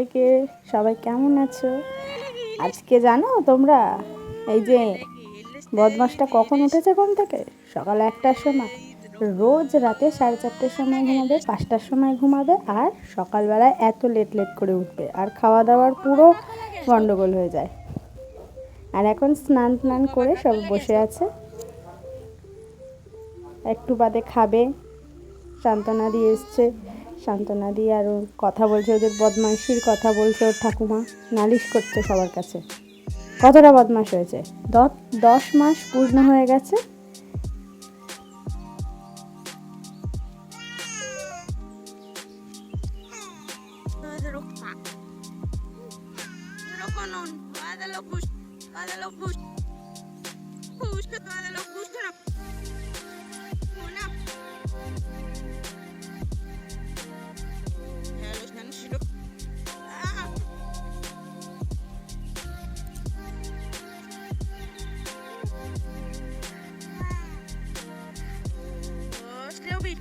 সবাইকে। সবাই কেমন আছো? আজকে জানো তোমরা, এই যে বদমাসটা কখন উঠেছে ঘুম থেকে? সকাল 1টার সময়। রোজ রাতে 4:30টার সময় ঘুমাবে, 5টার সময় ঘুমাবে, আর সকালবেলায় এত লেট করে উঠবে, আর খাওয়া দাওয়ার পুরো গন্ডগোল হয়ে যায়। আর এখন স্নান করে সব বসে আছে, একটু বাদে খাবে। সান্ত্বনা দিয়ে এসছে, সান্ত্বনা দিয়ে আরও কথা বলছে, ওদের বদমাইশির কথা বলছে। ওর ঠাকুমা নালিশ করছে সবার কাছে কতটা বদমাশ হয়েছে। 10 মাস পূর্ণ হয়ে গেছে। Snoopy.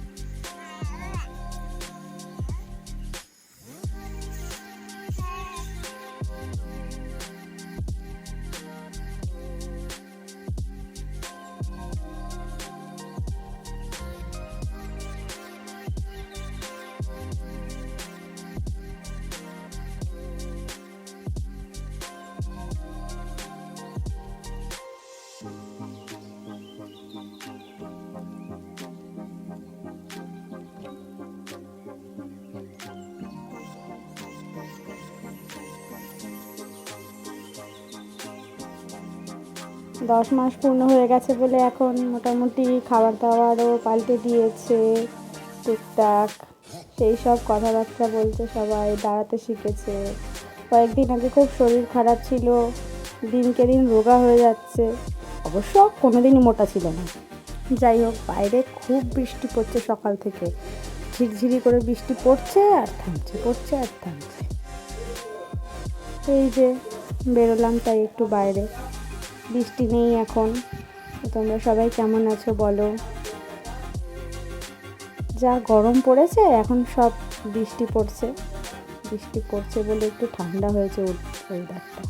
10 মাস পূর্ণ হয়ে গেছে বলে এখন মোটামুটি খাবার দাবারও পাল্টে দিয়েছে টুকটাক। সেই সব কথাবার্তা বলছে, সবাই দাঁড়াতে শিখেছে। কয়েকদিন আগে খুব শরীর খারাপ ছিল, দিনকে দিন রোগা হয়ে যাচ্ছে। অবশ্য কোনোদিনই মোটা ছিল না। যাই হোক, বাইরে খুব বৃষ্টি পড়ছে সকাল থেকে, ঝিরঝিরি করে বৃষ্টি পড়ছে আর থামছে, পড়ছে আর থামছে। এই যে বেরোলাম তাই একটু বাইরে। বৃষ্টি নেই এখন। তোমরা সবাই কেমন আছো বলো? যা গরম পড়েছে, এখন সব বৃষ্টি পড়ছে বলে একটু ঠান্ডা হয়েছে ওয়েদারটা।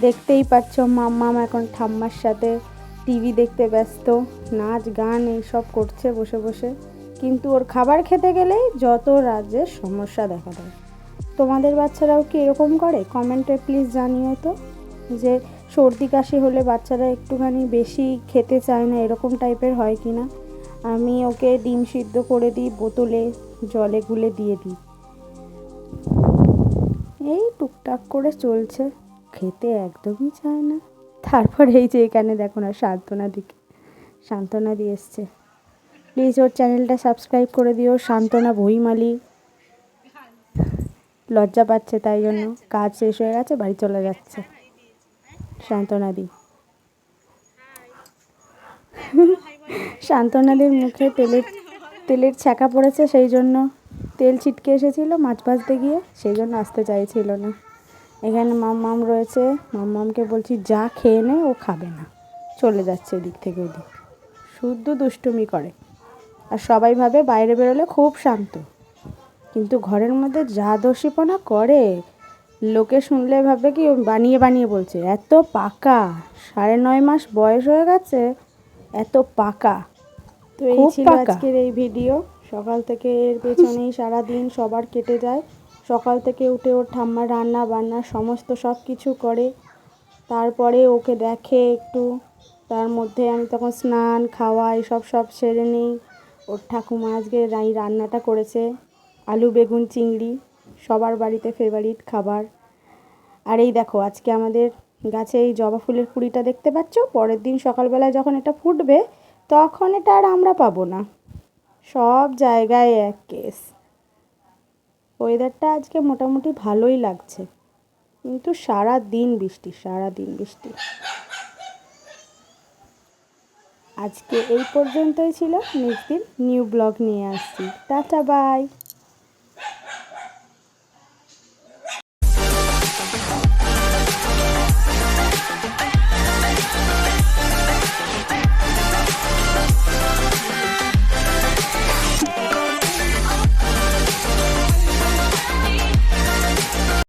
দেখতেই পাচ্ছ মাম্মাম এখন ঠাম্মার সাথে টিভি দেখতে ব্যস্ত, নাচ গান এইসব করছে বসে বসে। কিন্তু ওর খাবার খেতে গেলেই যত রাজ্যের সমস্যা দেখা দেয়। তোমাদের বাচ্চারাও কি এরকম করে? কমেন্টে প্লিজ জানিও তো, যে সর্দি কাশি হলে বাচ্চারা একটুখানি বেশি খেতে চায় না, এরকম টাইপের হয় কি না। আমি ওকে ডিম সিদ্ধ করে দিই, বোতলে জলে গুলে দিয়ে দিই। এই টুকটাক করে চলছে, খেতে একদমই চায় না। তারপর এই যে এখানে দেখো না, সান্ত্বনা দিয়ে এসছে। প্লিজ ওর চ্যানেলটা সাবস্ক্রাইব করে দিও, সান্ত্বনা ভুঁইমালি। লজ্জা পাচ্ছে, তাই জন্য কাজ শেষ হয়ে গেছে, বাড়ি চলে যাচ্ছে সান্ত্বনাদি। সান্ত্বনাদির মুখে তেলের ছ্যাঁকা পড়েছে, সেই জন্য তেল ছিটকে এসেছিলো মাছ ভাজতে গিয়ে, সেই জন্য আসতে চাইছিল না। এখানে মাম্মাম রয়েছে, মাম্মামকে বলছি যা খেয়ে নে, ও খাবে না, চলে যাচ্ছে এদিক থেকে ওদিক, শুদ্ধ দুষ্টুমি করে। আর সবাই ভাবে বাইরে বেরোলে খুব শান্ত, কিন্তু ঘরের মধ্যে যা দোষীপনা করে, লোকে শুনলে ভাবে কি বানিয়ে বলছে। এত পাকা, 9.5 মাস বয়স হয়ে গেছে, এত পাকা। তো এই ছিল আজকের এই ভিডিও। সকাল থেকে এর পেছনেই সারাদিন সবার কেটে যায়। সকাল থেকে উঠে ওর ঠাম্মা রান্না বান্না সমস্ত সব কিছু করে, তারপরে ওকে দেখে একটু, তার মধ্যে আমি তখন স্নান খাওয়া এসব সেরে নিই। ওর ঠাকুমা আজকে এই রান্নাটা করেছে, আলু বেগুন চিংড়ি, সবার বাড়িতে ফেভারিট খাবার। আর এই দেখো আজকে আমাদের গাছে এই জবা ফুলের কুড়িটা দেখতে পাচ্ছ, পরের দিন সকালবেলায় যখন এটা ফুটবে, তখন এটা আর আমরা পাবো না। সব জায়গায় এক কেস। ওয়েদারটা আজকে মোটামুটি ভালোই লাগছে, কিন্তু সারাদিন বৃষ্টি। আজকে এই পর্যন্তই ছিল। নেক্সট দিন নিউ ব্লগ নিয়ে আসছি। Tata bye.